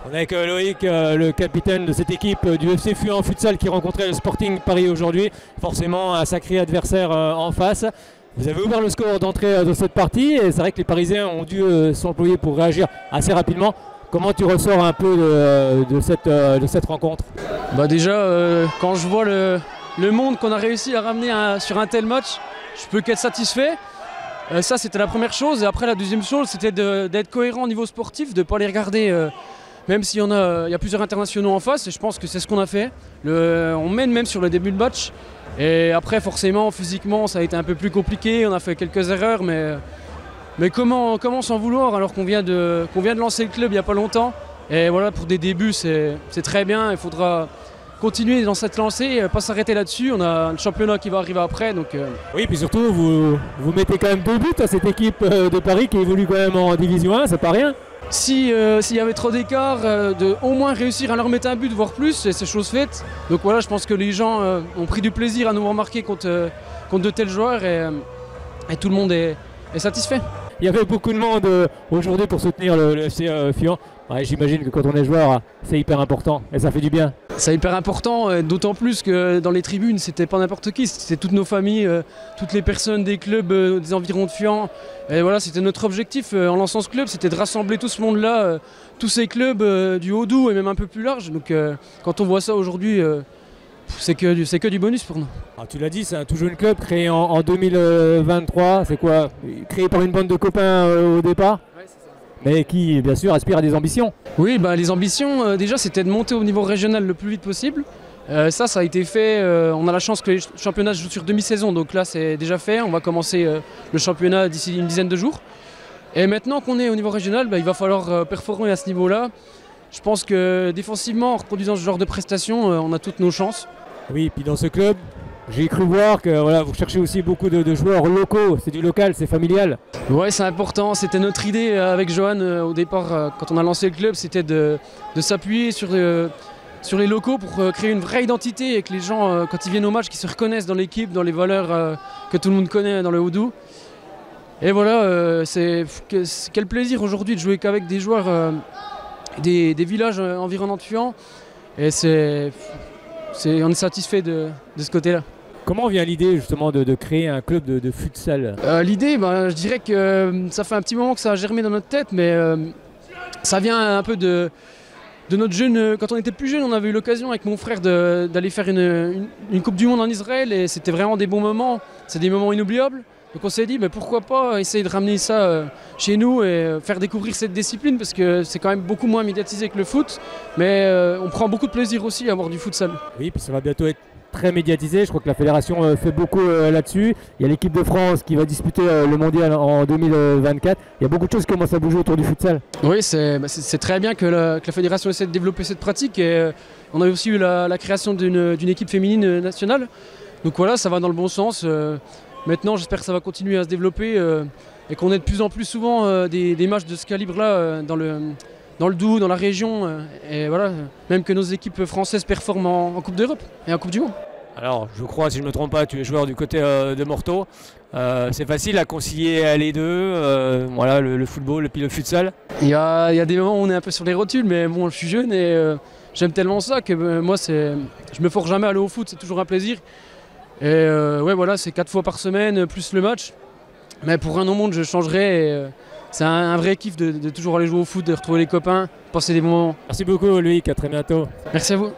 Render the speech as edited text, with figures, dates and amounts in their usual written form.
On est avec Loïc, le capitaine de cette équipe du FC Fuyant Futsal qui rencontrait le Sporting Paris aujourd'hui. Forcément un sacré adversaire en face. Vous avez ouvert le score d'entrée de cette partie et c'est vrai que les Parisiens ont dû s'employer pour réagir assez rapidement. Comment tu ressors un peu de cette rencontre? Déjà, quand je vois le monde qu'on a réussi à ramener sur un tel match, je peux qu'être satisfait. Ça, c'était la première chose. Et après, la deuxième chose, c'était d'être cohérent au niveau sportif, de ne pas les regarder, même s'il y a plusieurs internationaux en face. Et je pense que c'est ce qu'on a fait. On mène même sur le début de match. Et après, forcément, physiquement, ça a été un peu plus compliqué. On a fait quelques erreurs, mais comment s'en vouloir alors qu'on vient de lancer le club il n'y a pas longtemps. Et voilà, pour des débuts, c'est très bien. Il faudra continuer dans cette lancée, pas s'arrêter là-dessus. On a le championnat qui va arriver après. Oui, puis surtout, vous mettez quand même 2 buts à cette équipe de Paris qui évolue quand même en Division 1, c'est pas rien. S'il y avait trop d'écart, de au moins réussir à leur mettre un but, voire plus, c'est chose faite. Donc voilà, je pense que les gens ont pris du plaisir à nous remarquer contre de tels joueurs et tout le monde est satisfait. Il y avait beaucoup de monde aujourd'hui pour soutenir le FC Fuyant. Ouais, j'imagine que quand on est joueur, c'est hyper important et ça fait du bien. C'est hyper important, d'autant plus que dans les tribunes, c'était pas n'importe qui, c'était toutes nos familles, toutes les personnes des clubs des environs de Fuyant. Et voilà, c'était notre objectif en lançant ce club, c'était de rassembler tout ce monde-là, tous ces clubs du Haut-Doubs et même un peu plus large. Donc quand on voit ça aujourd'hui, c'est que du bonus pour nous. Alors, tu l'as dit, c'est un tout jeune club créé en 2023. C'est quoi? Créé par une bande de copains au départ? Ouais, c'est ça. Mais qui, bien sûr, aspire à des ambitions. Oui, les ambitions, déjà, c'était de monter au niveau régional le plus vite possible. Ça a été fait. On a la chance que les championnats se jouent sur demi-saison, donc là, c'est déjà fait. On va commencer le championnat d'ici une dizaine de jours. Et maintenant qu'on est au niveau régional, il va falloir performer à ce niveau-là. Je pense que défensivement, en reproduisant ce genre de prestations, on a toutes nos chances. Oui, et puis dans ce club, j'ai cru voir que voilà, vous cherchez aussi beaucoup de joueurs locaux. C'est du local, c'est familial. Ouais, c'est important. C'était notre idée avec Johan au départ, quand on a lancé le club, c'était de s'appuyer sur les locaux pour créer une vraie identité et que les gens, quand ils viennent au match, qu'ils se reconnaissent dans l'équipe, dans les valeurs que tout le monde connaît dans le Haut-Doubs. Et voilà, quel plaisir aujourd'hui de jouer qu'avec des joueurs des villages environnants de Fuyant. Et on est satisfait de ce côté-là. Comment vient l'idée justement de créer un club de futsal? L'idée, je dirais que ça fait un petit moment que ça a germé dans notre tête, mais ça vient un peu de notre jeune. Quand on était plus jeune, on avait eu l'occasion avec mon frère d'aller faire une Coupe du Monde en Israël et c'était vraiment des bons moments. C'est des moments inoubliables. Donc on s'est dit pourquoi pas essayer de ramener ça chez nous et faire découvrir cette discipline parce que c'est quand même beaucoup moins médiatisé que le foot, mais on prend beaucoup de plaisir aussi à avoir du futsal. Oui, puis ça va bientôt être très médiatisé, je crois que la fédération fait beaucoup là-dessus. Il y a l'équipe de France qui va disputer le mondial en 2024. Il y a beaucoup de choses qui commencent à bouger autour du futsal. Oui, c'est très bien que la fédération essaie de développer cette pratique et on a aussi eu la création d'une équipe féminine nationale. Donc voilà, ça va dans le bon sens. Maintenant, j'espère que ça va continuer à se développer et qu'on ait de plus en plus souvent des matchs de ce calibre-là dans le Doubs, dans la région. Et voilà, même que nos équipes françaises performent en Coupe d'Europe et en Coupe du Monde. Alors, je crois, si je ne me trompe pas, tu es joueur du côté de Morteau. C'est facile à concilier les deux, voilà, le football et puis le futsal? Il y a des moments où on est un peu sur les rotules, mais bon, je suis jeune et j'aime tellement ça que moi, je me force jamais à aller au foot, c'est toujours un plaisir. Et ouais, voilà, c'est 4 fois par semaine plus le match. Mais pour un non-monde, je changerai. C'est un vrai kiff de toujours aller jouer au foot, de retrouver les copains, passer des moments. Merci beaucoup Loïc, à très bientôt. Merci à vous.